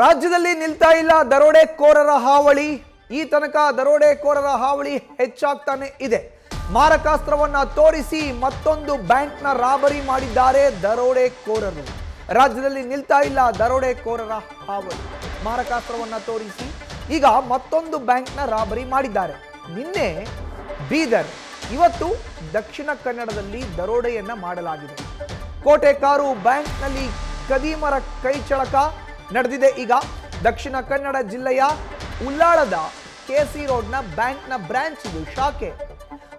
ರಾಜ್ಯದಲ್ಲಿ ನಿಲ್ತಾ ಇಲ್ಲ ದರೋಡೆಕೋರರ ಹಾವಳಿ. ಈ ತನಕ ದರೋಡೆಕೋರರ ಹಾವಳಿ ಹೆಚ್ಚಾಗ್ತಾನೆ ಇದೆ. ಮಾರಕಾಸ್ತ್ರವನ್ನ ತೋರಿಸಿ ಮತ್ತೊಂದು ಬ್ಯಾಂಕ್ನ ರಾಬರಿ ಮಾಡಿದ್ದಾರೆ ದರೋಡೆಕೋರರು. ರಾಜ್ಯದಲ್ಲಿ ನಿಲ್ತಾ ಇಲ್ಲ ದರೋಡೆಕೋರರ ಹಾವಳಿ. ಮಾರಕಾಸ್ತ್ರವನ್ನ ತೋರಿಸಿ ಈಗ ಮತ್ತೊಂದು ಬ್ಯಾಂಕ್ನ ರಾಬರಿ ಮಾಡಿದ್ದಾರೆ. ನಿನ್ನೆ ಬೀದರ್, ಇವತ್ತು ದಕ್ಷಿಣ ಕನ್ನಡದಲ್ಲಿ ದರೋಡೆಯನ್ನ ಮಾಡಲಾಗಿದೆ. ಕೋಟೆಕಾರು ಬ್ಯಾಂಕ್ನಲ್ಲಿ ಕದೀಮರ ಕೈಚಳಕ ನಡೆದಿದೆ. ಈಗ ದಕ್ಷಿಣ ಕನ್ನಡ ಜಿಲ್ಲೆಯ ಉಳ್ಳಾಳದ ಕೆಸಿ ರೋಡ್ನ ಬ್ಯಾಂಕ್ನ ಬ್ರಾಂಚ್ ಇದು, ಶಾಖೆ.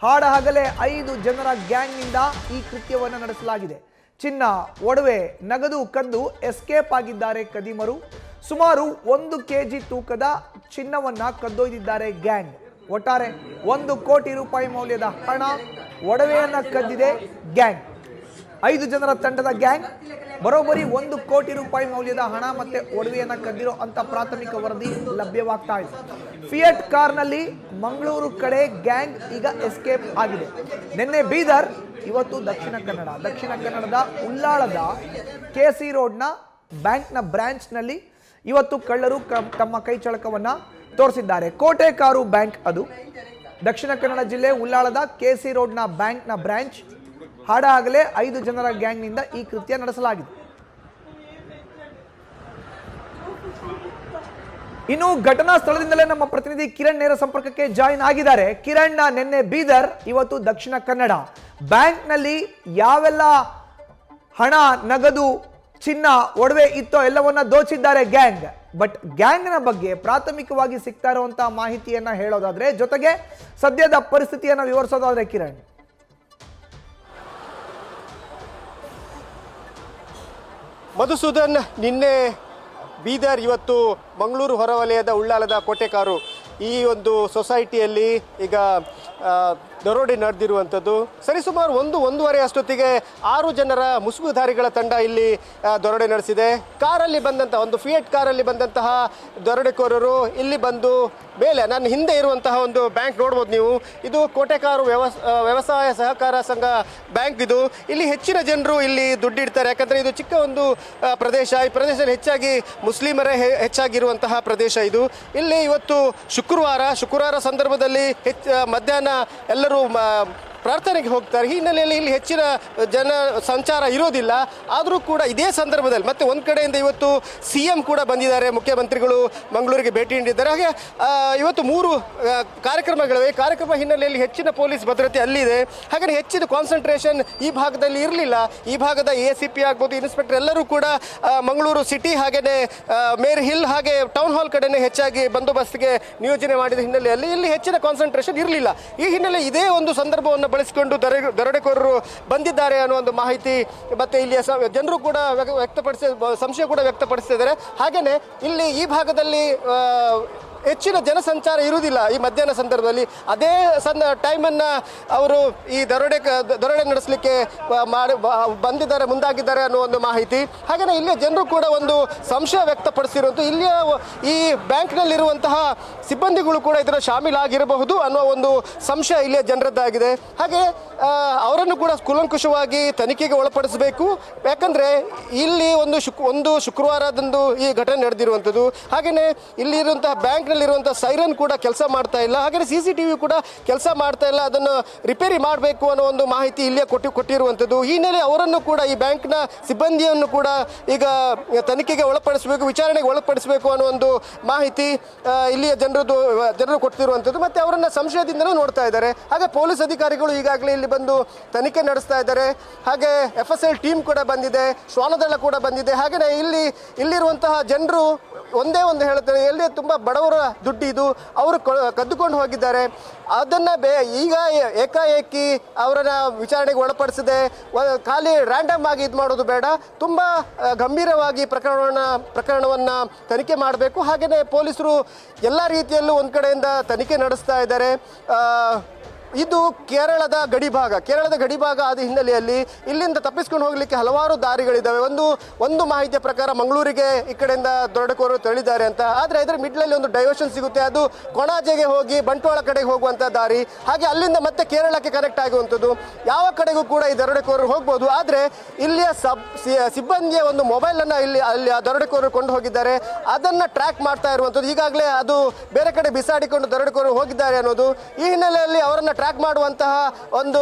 ಹಾಡಹಗಲೇ 5 ಜನರ ಗ್ಯಾಂಗ್ನಿಂದ ಈ ಕೃತ್ಯವನ್ನು ನಡೆಸಲಾಗಿದೆ. ಚಿನ್ನ, ಒಡವೆ, ನಗದು ಕದ್ದು ಎಸ್ಕೇಪ್ ಆಗಿದ್ದಾರೆ ಕದೀಮರು. ಸುಮಾರು 1 kg ತೂಕದ ಚಿನ್ನವನ್ನ ಕದ್ದೊಯ್ದಿದ್ದಾರೆ ಗ್ಯಾಂಗ್. ಒಟ್ಟಾರೆ 1 ಕೋಟಿ ರೂಪಾಯಿ ಮೌಲ್ಯದ ಹಣ, ಒಡವೆಯನ್ನ ಕದ್ದಿದೆ ಗ್ಯಾಂಗ್. 5 ಜನರ ತಂಡದ ಗ್ಯಾಂಗ್ ಬರೋಬ್ಬರಿ 1 ಕೋಟಿ ರೂಪಾಯಿ ಮೌಲ್ಯದ ಹಣ ಮತ್ತೆ ಒಡವೆಯನ್ನ ಕದ್ದಿರೋ ಅಂತ ಪ್ರಾಥಮಿಕ ವರದಿ ಲಭ್ಯವಾಗ್ತಾ ಇದೆ. ಫಿಯಟ್ ಕಾರ್ನಲ್ಲಿ ಮಂಗಳೂರು ಕಡೆ ಗ್ಯಾಂಗ್ ಈಗ ಎಸ್ಕೇಪ್ ಆಗಿದೆ. ನಿನ್ನೆ ಬೀದರ್, ಇವತ್ತು ದಕ್ಷಿಣ ಕನ್ನಡ. ದಕ್ಷಿಣ ಕನ್ನಡದ ಉಳ್ಳಾಳದ ಕೆಸಿ ರೋಡ್ನ ಬ್ಯಾಂಕ್ನ ಬ್ರಾಂಚ್ನಲ್ಲಿ ಇವತ್ತು ಕಳ್ಳರು ತಮ್ಮ ಕೈಚಳಕವನ್ನ ತೋರಿಸಿದ್ದಾರೆ. ಕೋಟೆಕಾರು ಬ್ಯಾಂಕ್ ಅದು. ದಕ್ಷಿಣ ಕನ್ನಡ ಜಿಲ್ಲೆ ಉಳ್ಳಾಳದ ಕೆಸಿ ರೋಡ್ನ ಬ್ಯಾಂಕ್ನ ಬ್ರಾಂಚ್. ಹಾಡಹಗಲೇ 5 ಜನರ ಗ್ಯಾಂಗ್ನಿಂದ ಈ ಕೃತ್ಯ ನಡೆಸಲಾಗಿದೆ. ಇನ್ನು ಘಟನಾ ಸ್ಥಳದಿಂದಲೇ ನಮ್ಮ ಪ್ರತಿನಿಧಿ ಕಿರಣ್ ನೇರ ಸಂಪರ್ಕಕ್ಕೆ ಜಾಯಿನ್ ಆಗಿದ್ದಾರೆ. ಕಿರಣ್, ನಿನ್ನೆ ಬೀದರ್, ಇವತ್ತು ದಕ್ಷಿಣ ಕನ್ನಡ. ಬ್ಯಾಂಕ್ನಲ್ಲಿ ಯಾವೆಲ್ಲ ಹಣ, ನಗದು, ಚಿನ್ನ, ಒಡವೆ ಇತ್ತೋ ಎಲ್ಲವನ್ನ ದೋಚಿದ್ದಾರೆ ಗ್ಯಾಂಗ್. ಬಟ್ ಗ್ಯಾಂಗ್ನ ಬಗ್ಗೆ ಪ್ರಾಥಮಿಕವಾಗಿ ಸಿಗ್ತಾ ಇರುವಂತಹ ಮಾಹಿತಿಯನ್ನ ಹೇಳೋದಾದ್ರೆ, ಜೊತೆಗೆ ಸದ್ಯದ ಪರಿಸ್ಥಿತಿಯನ್ನ ವಿವರಿಸೋದಾದ್ರೆ ಕಿರಣ್. ಮಧುಸೂದನ್, ನಿನ್ನೆ ಬೀದರ್, ಇವತ್ತು ಮಂಗಳೂರು ಹೊರವಲಯದ ಉಳ್ಳಾಲದ ಕೋಟೆಕಾರು ಈ ಒಂದು ಸೊಸೈಟಿಯಲ್ಲಿ ಈಗ ದರೋಡೆ ನಡೆದಿರುವಂಥದ್ದು. ಸರಿಸುಮಾರು 1-1:30 ಅಷ್ಟೊತ್ತಿಗೆ 6 ಜನರ ಮುಸುಗುಧಾರಿಗಳ ತಂಡ ಇಲ್ಲಿ ದರೋಡೆ ನಡೆಸಿದೆ. ಕಾರಲ್ಲಿ ಬಂದಂತಹ, ಒಂದು ಫಿಯಟ್ ಕಾರಲ್ಲಿ ಬಂದಂತಹ ದರೋಡೆಕೋರರು ಇಲ್ಲಿ ಬಂದು ಮೇಲೆ, ನನ್ನ ಹಿಂದೆ ಇರುವಂತಹ ಒಂದು ಬ್ಯಾಂಕ್ ನೋಡ್ಬೋದು ನೀವು. ಇದು ಕೋಟೆಕಾರು ವ್ಯವಸಾಯ ಸಹಕಾರ ಸಂಘ ಬ್ಯಾಂಕ್. ಇದು ಇಲ್ಲಿ ಹೆಚ್ಚಿನ ಜನರು ಇಲ್ಲಿ ದುಡ್ಡಿಡ್ತಾರೆ. ಯಾಕಂದರೆ ಇದು ಚಿಕ್ಕ ಒಂದು ಪ್ರದೇಶ. ಈ ಪ್ರದೇಶದಲ್ಲಿ ಹೆಚ್ಚಾಗಿ ಮುಸ್ಲಿಮರೇ ಹೆಚ್ಚಾಗಿರುವಂತಹ ಪ್ರದೇಶ ಇದು. ಇಲ್ಲಿ ಇವತ್ತು ಶುಕ್ರವಾರ ಸಂದರ್ಭದಲ್ಲಿ ಮಧ್ಯಾಹ್ನ ಎಲ್ಲರೂ ಪ್ರಾರ್ಥನೆಗೆ ಹೋಗ್ತಾರೆ. ಈ ಹಿನ್ನೆಲೆಯಲ್ಲಿ ಇಲ್ಲಿ ಹೆಚ್ಚಿನ ಜನ ಸಂಚಾರ ಇರೋದಿಲ್ಲ. ಆದರೂ ಕೂಡ ಇದೇ ಸಂದರ್ಭದಲ್ಲಿ ಮತ್ತೆ ಒಂದು ಕಡೆಯಿಂದ ಇವತ್ತು CM ಕೂಡ ಬಂದಿದ್ದಾರೆ, ಮುಖ್ಯಮಂತ್ರಿಗಳು ಮಂಗಳೂರಿಗೆ ಭೇಟಿ ನೀಡಿದ್ದಾರೆ. ಹಾಗೆ ಇವತ್ತು 3 ಕಾರ್ಯಕ್ರಮಗಳಿವೆ. ಈ ಕಾರ್ಯಕ್ರಮ ಹಿನ್ನೆಲೆಯಲ್ಲಿ ಹೆಚ್ಚಿನ ಪೊಲೀಸ್ ಭದ್ರತೆ ಅಲ್ಲಿದೆ. ಹಾಗೆ ಹೆಚ್ಚಿನ ಕಾನ್ಸಂಟ್ರೇಷನ್ ಈ ಭಾಗದಲ್ಲಿ ಇರಲಿಲ್ಲ. ಈ ಭಾಗದ ACP ಆಗ್ಬೋದು, ಇನ್ಸ್ಪೆಕ್ಟರ್ ಎಲ್ಲರೂ ಕೂಡ ಮಂಗಳೂರು ಸಿಟಿ ಹಾಗೆಯೇ ಮೇರ್ ಹಿಲ್ ಹಾಗೆ ಟೌನ್ ಹಾಲ್ ಕಡೆನೇ ಹೆಚ್ಚಾಗಿ ಬಂದೋಬಸ್ತ್ಗೆ ನಿಯೋಜನೆ ಮಾಡಿದ ಹಿನ್ನೆಲೆಯಲ್ಲಿ ಇಲ್ಲಿ ಹೆಚ್ಚಿನ ಕಾನ್ಸಂಟ್ರೇಷನ್ ಇರಲಿಲ್ಲ. ಈ ಹಿನ್ನೆಲೆ ಇದೇ ಒಂದು ಸಂದರ್ಭವನ್ನು ಬಳಸಿಕೊಂಡು ದರೋಡೆಕೋರರು ಬಂದಿದ್ದಾರೆ ಅನ್ನೋ ಒಂದು ಮಾಹಿತಿ ಮತ್ತೆ ಇಲ್ಲಿಯ ಜನರು ಕೂಡ ಸಂಶಯ ಕೂಡ ವ್ಯಕ್ತಪಡಿಸ್ತಿದ್ದಾರೆ. ಹಾಗೆಯೇ ಇಲ್ಲಿ ಈ ಭಾಗದಲ್ಲಿ ಹೆಚ್ಚಿನ ಜನಸಂಚಾರ ಇರುವುದಿಲ್ಲ ಈ ಮಧ್ಯಾಹ್ನ ಸಂದರ್ಭದಲ್ಲಿ. ಅದೇ ಟೈಮನ್ನು ಅವರು ಈ ದರೋಡೆ ನಡೆಸಲಿಕ್ಕೆ ಬಂದಿದ್ದಾರೆ, ಮುಂದಾಗಿದ್ದಾರೆ ಅನ್ನೋ ಒಂದು ಮಾಹಿತಿ. ಹಾಗೆಯೇ ಇಲ್ಲಿಯ ಜನರು ಕೂಡ ಒಂದು ಸಂಶಯ ವ್ಯಕ್ತಪಡಿಸಿರುವಂಥ, ಇಲ್ಲಿಯ ಈ ಬ್ಯಾಂಕ್ನಲ್ಲಿರುವಂತಹ ಸಿಬ್ಬಂದಿಗಳು ಕೂಡ ಇದರ ಶಾಮೀಲಾಗಿರಬಹುದು ಅನ್ನೋ ಒಂದು ಸಂಶಯ ಇಲ್ಲಿಯ ಜನರದ್ದಾಗಿದೆ. ಹಾಗೆ ಅವರನ್ನು ಕೂಡ ಕೂಲಂಕುಷವಾಗಿ ತನಿಖೆಗೆ ಒಳಪಡಿಸಬೇಕು. ಯಾಕಂದರೆ ಇಲ್ಲಿ ಒಂದು ಶುಕ್ರವಾರದಂದು ಈ ಘಟನೆ ನಡೆದಿರುವಂಥದ್ದು. ಹಾಗೆಯೇ ಇಲ್ಲಿರುವಂತಹ ಬ್ಯಾಂಕ್ನಲ್ಲಿರುವಂಥ ಸೈರನ್ ಕೂಡ ಕೆಲಸ ಮಾಡ್ತಾ ಇಲ್ಲ. ಹಾಗೆಯೇ CCTV ಕೂಡ ಕೆಲಸ ಮಾಡ್ತಾ ಇಲ್ಲ. ಅದನ್ನು ರಿಪೇರಿ ಮಾಡಬೇಕು ಅನ್ನೋ ಒಂದು ಮಾಹಿತಿ ಇಲ್ಲಿಯೇ ಕೊಟ್ಟಿರುವಂಥದ್ದು. ಈ ಹಿನ್ನೆಲೆ ಅವರನ್ನು ಕೂಡ, ಈ ಬ್ಯಾಂಕ್ನ ಸಿಬ್ಬಂದಿಯನ್ನು ಕೂಡ ಈಗ ತನಿಖೆಗೆ ಒಳಪಡಿಸಬೇಕು, ವಿಚಾರಣೆಗೆ ಒಳಪಡಿಸಬೇಕು ಅನ್ನೋ ಒಂದು ಮಾಹಿತಿ ಇಲ್ಲಿಯ ಜನರು ಕೊಡ್ತಿರುವಂಥದ್ದು. ಮತ್ತು ಅವರನ್ನು ಸಂಶಯದಿಂದಲೂ ನೋಡ್ತಾ ಇದ್ದಾರೆ. ಹಾಗೆ ಪೊಲೀಸ್ ಅಧಿಕಾರಿಗಳು ಈಗಾಗಲೇ ಇಲ್ಲಿ ಬಂದು ತನಿಖೆ ನಡೆಸ್ತಾ ಇದ್ದಾರೆ. ಹಾಗೆ FSL ಟೀಮ್ ಕೂಡ ಬಂದಿದೆ, ಶ್ವಾನದಳ ಕೂಡ ಬಂದಿದೆ. ಹಾಗೆಯೇ ಇಲ್ಲಿರುವಂತಹ ಜನರು ಒಂದೇ ಒಂದು ಹೇಳ್ತಾರೆ, ಎಲ್ಲಿ ತುಂಬ ಬಡವರ ದುಡ್ಡು ಇದು, ಅವರು ಕದ್ದುಕೊಂಡು ಹೋಗಿದ್ದಾರೆ. ಅದನ್ನು ಈಗ ಏಕಾಏಕಿ ಅವರನ್ನು ವಿಚಾರಣೆಗೆ ಒಳಪಡಿಸಿದೆ. ಖಾಲಿ ರ್ಯಾಂಡಮ್ ಆಗಿ ಇದು ಮಾಡೋದು ಬೇಡ, ತುಂಬ ಗಂಭೀರವಾಗಿ ಪ್ರಕರಣವನ್ನು ತನಿಖೆ ಮಾಡಬೇಕು. ಹಾಗೆಯೇ ಪೊಲೀಸರು ಎಲ್ಲ ರೀತಿಯಲ್ಲೂ ಒಂದು ಕಡೆಯಿಂದ ತನಿಖೆ ನಡೆಸ್ತಾ ಇದ್ದಾರೆ. ಇದು ಕೇರಳದ ಗಡಿಭಾಗ ಆದ ಹಿನ್ನೆಲೆಯಲ್ಲಿ ಇಲ್ಲಿಂದ ತಪ್ಪಿಸ್ಕೊಂಡು ಹೋಗಲಿಕ್ಕೆ ಹಲವಾರು ದಾರಿಗಳಿದ್ದಾವೆ. ಒಂದು ಮಾಹಿತಿಯ ಪ್ರಕಾರ ಮಂಗಳೂರಿಗೆ ಈ ಕಡೆಯಿಂದ ದರೋಡೆಕೋರರು ತೆರಳಿದ್ದಾರೆ ಅಂತ. ಆದರೆ ಇದರ ಮಿಡ್ಲಲ್ಲಿ ಒಂದು ಡೈವರ್ಷನ್ ಸಿಗುತ್ತೆ, ಅದು ಕೊಣಾಜೆಗೆ ಹೋಗಿ ಬಂಟ್ವಾಳ ಕಡೆಗೆ ಹೋಗುವಂಥ ದಾರಿ, ಹಾಗೆ ಅಲ್ಲಿಂದ ಮತ್ತೆ ಕೇರಳಕ್ಕೆ ಕನೆಕ್ಟ್ ಆಗುವಂಥದ್ದು. ಯಾವ ಕಡೆಗೂ ಕೂಡ ಈ ದರೋಡೆಕೋರರು ಹೋಗ್ಬೋದು. ಆದರೆ ಇಲ್ಲಿಯ ಸಿಬ್ಬಂದಿಯ ಒಂದು ಮೊಬೈಲನ್ನು ಅಲ್ಲಿ ಆ ದರೋಡೆಕೋರರು ಕೊಂಡು ಹೋಗಿದ್ದಾರೆ, ಅದನ್ನು ಟ್ರ್ಯಾಕ್ ಮಾಡ್ತಾ ಇರುವಂಥದ್ದು. ಈಗಾಗಲೇ ಅದು ಬೇರೆ ಕಡೆ ಬಿಸಾಡಿಕೊಂಡು ದರೋಡೆಕೋರರು ಹೋಗಿದ್ದಾರೆ ಅನ್ನೋದು. ಈ ಹಿನ್ನೆಲೆಯಲ್ಲಿ ಅವರನ್ನು ಟ್ರ್ಯಾಕ್ ಮಾಡುವಂತಹ ಒಂದು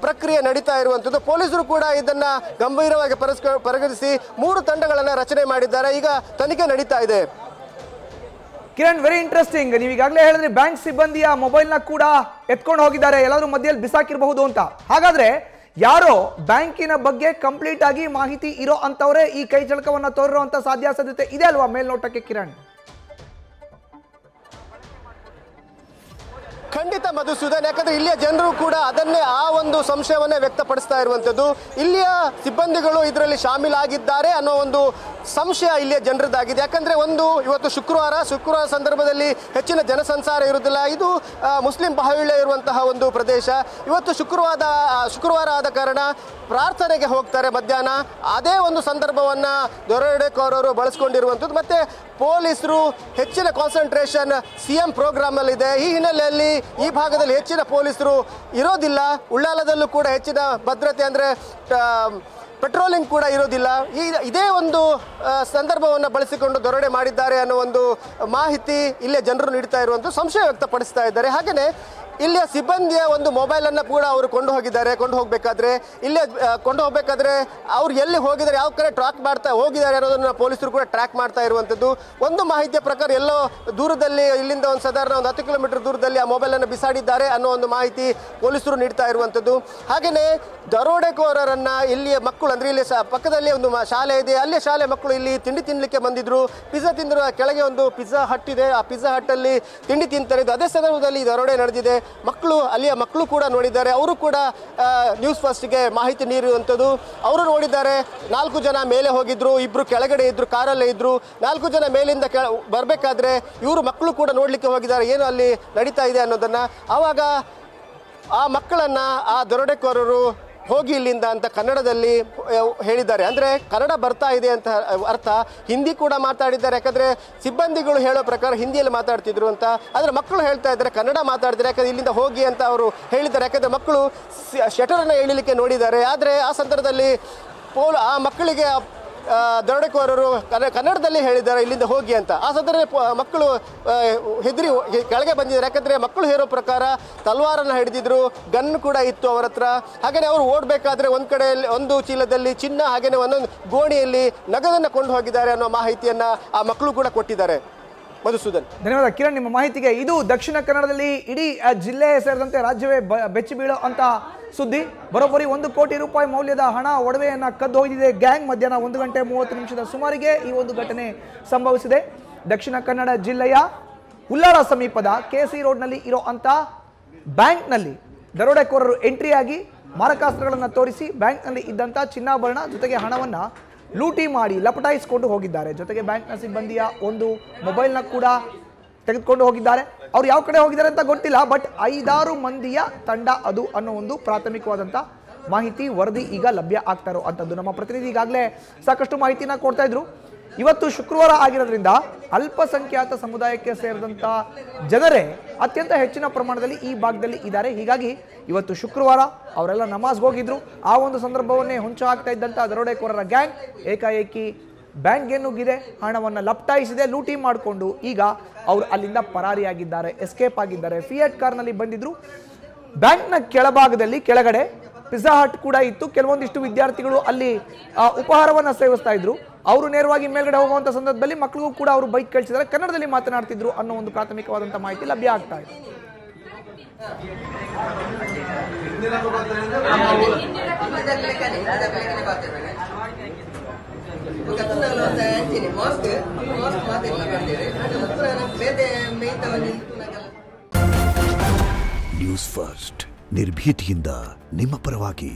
ಪ್ರಕ್ರಿಯೆ ನಡೀತಾ ಇರುವಂಥದ್ದು. ಪೊಲೀಸರು ಕೂಡ ಇದನ್ನ ಗಂಭೀರವಾಗಿ ಪರಿಗಣಿಸಿ 3 ತಂಡಗಳನ್ನು ರಚನೆ ಮಾಡಿದ್ದಾರೆ. ಈಗ ತನಿಖೆ ನಡೀತಾ ಇದೆ. Kiran, very interesting. ನೀವು ಈಗಾಗಲೇ ಹೇಳಿದ್ರೆ ಬ್ಯಾಂಕ್ ಸಿಬ್ಬಂದಿಯ ಮೊಬೈಲ್ನ ಕೂಡ ಎತ್ಕೊಂಡು ಹೋಗಿದ್ದಾರೆ, ಎಲ್ಲಾದ್ರೂ ಮಧ್ಯದಲ್ಲಿ ಬಿಸಾಕಿರಬಹುದು ಅಂತ. ಹಾಗಾದ್ರೆ ಯಾರೋ ಬ್ಯಾಂಕಿನ ಬಗ್ಗೆ ಕಂಪ್ಲೀಟ್ ಆಗಿ ಮಾಹಿತಿ ಇರೋ ಅಂತವರೇ ಈ ಕೈ ಚಳಕವನ್ನ ತೋರಿರುವಂತ ಸಾಧ್ಯತೆ ಇದೆ ಅಲ್ವಾ ಮೇಲ್ನೋಟಕ್ಕೆ ಕಿರಣ್? ಖಂಡಿತ ಮಧುಸೂದನ್, ಯಾಕಂದ್ರೆ ಇಲ್ಲಿಯ ಜನರು ಕೂಡ ಆ ಒಂದು ಸಂಶಯವನ್ನೇ ವ್ಯಕ್ತಪಡಿಸ್ತಾ ಇರುವಂಥದ್ದು. ಇಲ್ಲಿಯ ಸಿಬ್ಬಂದಿಗಳು ಇದರಲ್ಲಿ ಶಾಮೀಲಾಗಿದ್ದಾರೆ ಅನ್ನೋ ಒಂದು ಸಂಶಯ ಇಲ್ಲಿಯ ಜನರದ್ದಾಗಿದೆ. ಯಾಕಂದ್ರೆ ಇವತ್ತು ಶುಕ್ರವಾರ ಸಂದರ್ಭದಲ್ಲಿ ಹೆಚ್ಚಿನ ಜನಸಂಚಾರ ಇರುವುದಿಲ್ಲ. ಇದು ಮುಸ್ಲಿಂ ಬಾಹುಳ್ಯ ಇರುವಂತಹ ಒಂದು ಪ್ರದೇಶ. ಇವತ್ತು ಶುಕ್ರವಾರ ಆದ ಕಾರಣ ಪ್ರಾರ್ಥನೆಗೆ ಹೋಗ್ತಾರೆ ಮಧ್ಯಾಹ್ನ. ಅದೇ ಒಂದು ಸಂದರ್ಭವನ್ನ ದರೋಡೆಕೋರರು ಬಳಸ್ಕೊಂಡಿರುವಂಥದ್ದು. ಮತ್ತೆ ಪೊಲೀಸರು ಹೆಚ್ಚಿನ ಕಾನ್ಸಂಟ್ರೇಷನ್ CM ಪ್ರೋಗ್ರಾಮ್ ಅಲ್ಲಿ ಇದೆ. ಈ ಹಿನ್ನೆಲೆಯಲ್ಲಿ ಈ ಭಾಗದಲ್ಲಿ ಹೆಚ್ಚಿನ ಪೊಲೀಸರು ಇರೋದಿಲ್ಲ. ಉಳ್ಳಾಲದಲ್ಲೂ ಕೂಡ ಹೆಚ್ಚಿನ ಭದ್ರತೆ ಅಂದ್ರೆ ಪೆಟ್ರೋಲಿಂಗ್ ಕೂಡ ಇರೋದಿಲ್ಲ. ಇದೇ ಒಂದು ಸಂದರ್ಭವನ್ನು ಬಳಸಿಕೊಂಡು ದರೋಡೆ ಮಾಡಿದ್ದಾರೆ ಅನ್ನೋ ಒಂದು ಮಾಹಿತಿ ಇಲ್ಲೇ ಜನರು ನೀಡ್ತಾ ಇರುವಂಥ ಸಂಶಯ ವ್ಯಕ್ತಪಡಿಸ್ತಾ ಇದ್ದಾರೆ. ಹಾಗೆಯೇ ಇಲ್ಲಿಯ ಸಿಬ್ಬಂದಿಯ ಒಂದು ಮೊಬೈಲನ್ನು ಕೂಡ ಅವರು ಕೊಂಡು ಹೋಗಬೇಕಾದ್ರೆ ಅವ್ರು ಎಲ್ಲಿ ಹೋಗಿದ್ದಾರೆ, ಯಾವ ಕಡೆ ಟ್ರ್ಯಾಕ್ ಮಾಡ್ತಾ ಹೋಗಿದ್ದಾರೆ ಅನ್ನೋದನ್ನು ಪೊಲೀಸರು ಕೂಡ ಟ್ರ್ಯಾಕ್ ಮಾಡ್ತಾ ಇರುವಂಥದ್ದು. ಒಂದು ಮಾಹಿತಿಯ ಪ್ರಕಾರ ಎಲ್ಲೋ ದೂರದಲ್ಲಿ, ಇಲ್ಲಿಂದ ಒಂದು ಸಾಧಾರಣ 10 ಕಿಲೋಮೀಟರ್ ದೂರದಲ್ಲಿ ಆ ಮೊಬೈಲನ್ನು ಬಿಸಾಡಿದ್ದಾರೆ ಅನ್ನೋ ಒಂದು ಮಾಹಿತಿ ಪೊಲೀಸರು ನೀಡ್ತಾ ಇರುವಂಥದ್ದು. ಹಾಗೆಯೇ ದರೋಡೆಕೋರರನ್ನ ಇಲ್ಲಿಯ ಮಕ್ಕಳು, ಅಂದ್ರೆ ಇಲ್ಲಿ ಪಕ್ಕದಲ್ಲಿ ಒಂದು ಶಾಲೆ ಇದೆ, ಅಲ್ಲಿಯ ಶಾಲೆ ಮಕ್ಕಳು ಇಲ್ಲಿ ತಿಂಡಿ ತಿನ್ನಲಿಕ್ಕೆ ಬಂದಿದ್ರು. ಪಿಜ್ಜಾ ತಿಂದ್ರು. ಕೆಳಗೆ ಒಂದು ಪಿಜ್ಜಾ ಹಟ್ ಇದೆ, ಆ ಪಿಜ್ಜಾ ಹಟ್ ಅಲ್ಲಿ ತಿಂಡಿ ತಿಂತಾರೆ. ಅದೇ ಸಂದರ್ಭದಲ್ಲಿ ದರೋಡೆ ನಡೆದಿದೆ. ಅಲ್ಲಿಯ ಮಕ್ಕಳು ಕೂಡ ನೋಡಿದ್ದಾರೆ. ಅವರು ಕೂಡ ನ್ಯೂಸ್ ಫಸ್ಟ್ಗೆ ಮಾಹಿತಿ ನೀಡಿರುವಂಥದ್ದು. ಅವರು ನೋಡಿದ್ದಾರೆ 4 ಜನ ಮೇಲೆ ಹೋಗಿದ್ರು, 2 ಕೆಳಗಡೆ ಇದ್ರು, ಕಾರಲ್ಲೇ ಇದ್ರು. 4 ಜನ ಮೇಲಿಂದ ಬರಬೇಕಾದ್ರೆ ಇವರು ಮಕ್ಕಳು ಕೂಡ ನೋಡ್ಲಿಕ್ಕೆ ಹೋಗಿದ್ದಾರೆ ಏನು ಅಲ್ಲಿ ನಡೀತಾ ಇದೆ ಅನ್ನೋದನ್ನ. ಆವಾಗ ಆ ಮಕ್ಕಳನ್ನ ಆ ದರೋಡೆಕೋರರು ಹೋಗಿ ಇಲ್ಲಿಂದ ಅಂತ ಕನ್ನಡದಲ್ಲಿ ಹೇಳಿದ್ದಾರೆ. ಅಂದರೆ ಕನ್ನಡ ಬರ್ತಾ ಇದೆ ಅಂತ ಅರ್ಥ. ಹಿಂದಿ ಕೂಡ ಮಾತಾಡಿದ್ದಾರೆ, ಯಾಕಂದರೆ ಸಿಬ್ಬಂದಿಗಳು ಹೇಳೋ ಪ್ರಕಾರ ಹಿಂದಿಯಲ್ಲಿ ಮಾತಾಡ್ತಿದ್ರು ಅಂತ. ಆದರೆ ಮಕ್ಕಳು ಹೇಳ್ತಾ ಇದ್ದಾರೆ ಕನ್ನಡ ಮಾತಾಡ್ತಾರೆ, ಯಾಕಂದರೆ ಇಲ್ಲಿಂದ ಹೋಗಿ ಅಂತ ಅವರು ಹೇಳಿದ್ದಾರೆ. ಯಾಕಂದರೆ ಮಕ್ಕಳು ಶಟರನ್ನು ಎಳಿಲಿಕ್ಕೆ ನೋಡಿದ್ದಾರೆ. ಆದರೆ ಆ ಸಂದರ್ಭದಲ್ಲಿ ಆ ಮಕ್ಕಳಿಗೆ ದರೋಡೆಕೋರರು ಕನ್ನಡದಲ್ಲಿ ಹೇಳಿದ್ದಾರೆ ಇಲ್ಲಿಂದ ಹೋಗಿ ಅಂತ. ಆ ಸಂದರ್ಭದಲ್ಲಿ ಮಕ್ಕಳು ಹೆದರಿ ಕೆಳಗೆ ಬಂದಿದ್ದಾರೆ. ಯಾಕಂದರೆ ಮಕ್ಕಳು ಹೇಳೋ ಪ್ರಕಾರ ತಲ್ವಾರನ್ನು ಹಿಡಿದಿದ್ರು, ಗನ್ ಕೂಡ ಇತ್ತು ಅವರ ಹತ್ರ. ಹಾಗೆಯೇ ಅವರು ಓಡಬೇಕಾದ್ರೆ ಒಂದು ಚೀಲದಲ್ಲಿ ಚಿನ್ನ, ಹಾಗೆಯೇ ಒಂದೊಂದು ಗೋಣಿಯಲ್ಲಿ ನಗದನ್ನು ಕೊಂಡು ಹೋಗಿದ್ದಾರೆ ಅನ್ನೋ ಮಾಹಿತಿಯನ್ನು ಆ ಮಕ್ಕಳು ಕೂಡ ಕೊಟ್ಟಿದ್ದಾರೆ. ಮಧುಸೂದನ್, ಧನ್ಯವಾದ ಕಿರಣ್ ನಿಮ್ಮ ಮಾಹಿತಿಗೆ. ಇದು ದಕ್ಷಿಣ ಕನ್ನಡದಲ್ಲಿ ಇಡೀ ಜಿಲ್ಲೆ ಸೇರಿದಂತೆ ರಾಜ್ಯವೇ ಬೆಚ್ಚಿ ಬೀಳೋ ಅಂತ ಸುದ್ದಿ. ಬರೋಬ್ಬರಿ 1 ಕೋಟಿ ರೂಪಾಯಿ ಮೌಲ್ಯದ ಹಣ ಒಡವೆಯನ್ನ ಕದ್ದು ಹೋಗಿದೆ ಗ್ಯಾಂಗ್. ಮಧ್ಯಾಹ್ನ 1:30 ಸುಮಾರಿಗೆ ಈ ಒಂದು ಘಟನೆ ಸಂಭವಿಸಿದೆ. ದಕ್ಷಿಣ ಕನ್ನಡ ಜಿಲ್ಲೆಯ ಉಲ್ಲಾಳ ಸಮೀಪದ KC ರೋಡ್ನಲ್ಲಿ ಇರೋ ಅಂತ ಬ್ಯಾಂಕ್ನಲ್ಲಿ ದರೋಡೆಕೋರರು ಎಂಟ್ರಿಯಾಗಿ ಮಾರಕಾಸ್ತ್ರಗಳನ್ನು ತೋರಿಸಿ ಬ್ಯಾಂಕ್ನಲ್ಲಿ ಇದ್ದಂಥ ಚಿನ್ನಾಭರಣ ಜೊತೆಗೆ ಹಣವನ್ನು ಲೂಟಿ ಮಾಡಿ ಲಪಟಾಯಿಸಿಕೊಂಡು ಹೋಗಿದ್ದಾರೆ. ಜೊತೆಗೆ ಬ್ಯಾಂಕ್ನ ಸಿಬ್ಬಂದಿಯ ಒಂದು ಮೊಬೈಲ್ನ ಕೂಡ ತೆಗೆದುಕೊಂಡು ಹೋಗಿದ್ದಾರೆ. ಅವ್ರು ಯಾವ ಕಡೆ ಹೋಗಿದ್ದಾರೆ ಅಂತ ಗೊತ್ತಿಲ್ಲ, ಬಟ್ 5-6 ಮಂದಿಯ ತಂಡ ಅದು ಅನ್ನೋ ಒಂದು ಪ್ರಾಥಮಿಕವಾದಂಥ ಮಾಹಿತಿ ವರದಿ ಈಗ ಲಭ್ಯ ಆಗ್ತಾ ಇರುವಂಥದ್ದು. ನಮ್ಮ ಪ್ರತಿನಿಧಿ ಈಗಾಗಲೇ ಸಾಕಷ್ಟು ಮಾಹಿತಿನ ಕೊಡ್ತಾ ಇದ್ರು. ಇವತ್ತು ಶುಕ್ರವಾರ ಆಗಿರೋದ್ರಿಂದ ಅಲ್ಪಸಂಖ್ಯಾತ ಸಮುದಾಯಕ್ಕೆ ಸೇರಿದಂಥ ಜನರೇ ಅತ್ಯಂತ ಹೆಚ್ಚಿನ ಪ್ರಮಾಣದಲ್ಲಿ ಈ ಭಾಗದಲ್ಲಿ ಇದ್ದಾರೆ. ಹೀಗಾಗಿ ಇವತ್ತು ಶುಕ್ರವಾರ ಅವರೆಲ್ಲ ನಮಾಜ್ಗೆ ಹೋಗಿದ್ರು. ಆ ಒಂದು ಸಂದರ್ಭವನ್ನೇ ಹೊಂಚು ಹಾಕ್ತಾ ಇದ್ದಂಥ ದರೋಡೆಕೋರರ ಗ್ಯಾಂಗ್ ಏಕಾಏಕಿ ಬ್ಯಾಂಕ್ಗೆ ನುಗ್ಗಿದೆ, ಹಣವನ್ನು ಲಪಟಾಯಿಸಿದೆ, ಲೂಟಿ ಮಾಡಿಕೊಂಡು ಈಗ ಅವರು ಅಲ್ಲಿಂದ ಪರಾರಿಯಾಗಿದ್ದಾರೆ, ಎಸ್ಕೇಪ್ ಆಗಿದ್ದಾರೆ. ಫಿಯಟ್ ಕಾರ್ನಲ್ಲಿ ಬಂದಿದ್ರು. ಬ್ಯಾಂಕ್ನ ಕೆಳಭಾಗದಲ್ಲಿ ಕೆಳಗಡೆ ಪಿಜ್ಜಾ ಹಟ್ ಕೂಡ ಇತ್ತು. ಕೆಲವೊಂದಿಷ್ಟು ವಿದ್ಯಾರ್ಥಿಗಳು ಅಲ್ಲಿ ಉಪಹಾರವನ್ನು ಸೇವಿಸ್ತಾ ಇದ್ರು. ಅವರು ನೇರವಾಗಿ ಮೇಲ್ಗಡೆ ಹೋಗುವಂಥ ಸಂದರ್ಭದಲ್ಲಿ ಮಕ್ಕಳಿಗೂ ಕೂಡ ಅವರು ಬೈಕ್ ಕಳಿಸಿದ್ದಾರೆ, ಕನ್ನಡದಲ್ಲಿ ಮಾತನಾಡ್ತಿದ್ರು ಅನ್ನೋ ಒಂದು ಪ್ರಾಥಮಿಕವಾದಂಥ ಮಾಹಿತಿ ಲಭ್ಯ ಆಗ್ತಾ ಇದೆ. ನ್ಯೂಸ್ ಫಸ್ಟ್ ನಿರ್ಭೀತಿಯಿಂದ ನಿಮ್ಮ ಪರವಾಗಿ.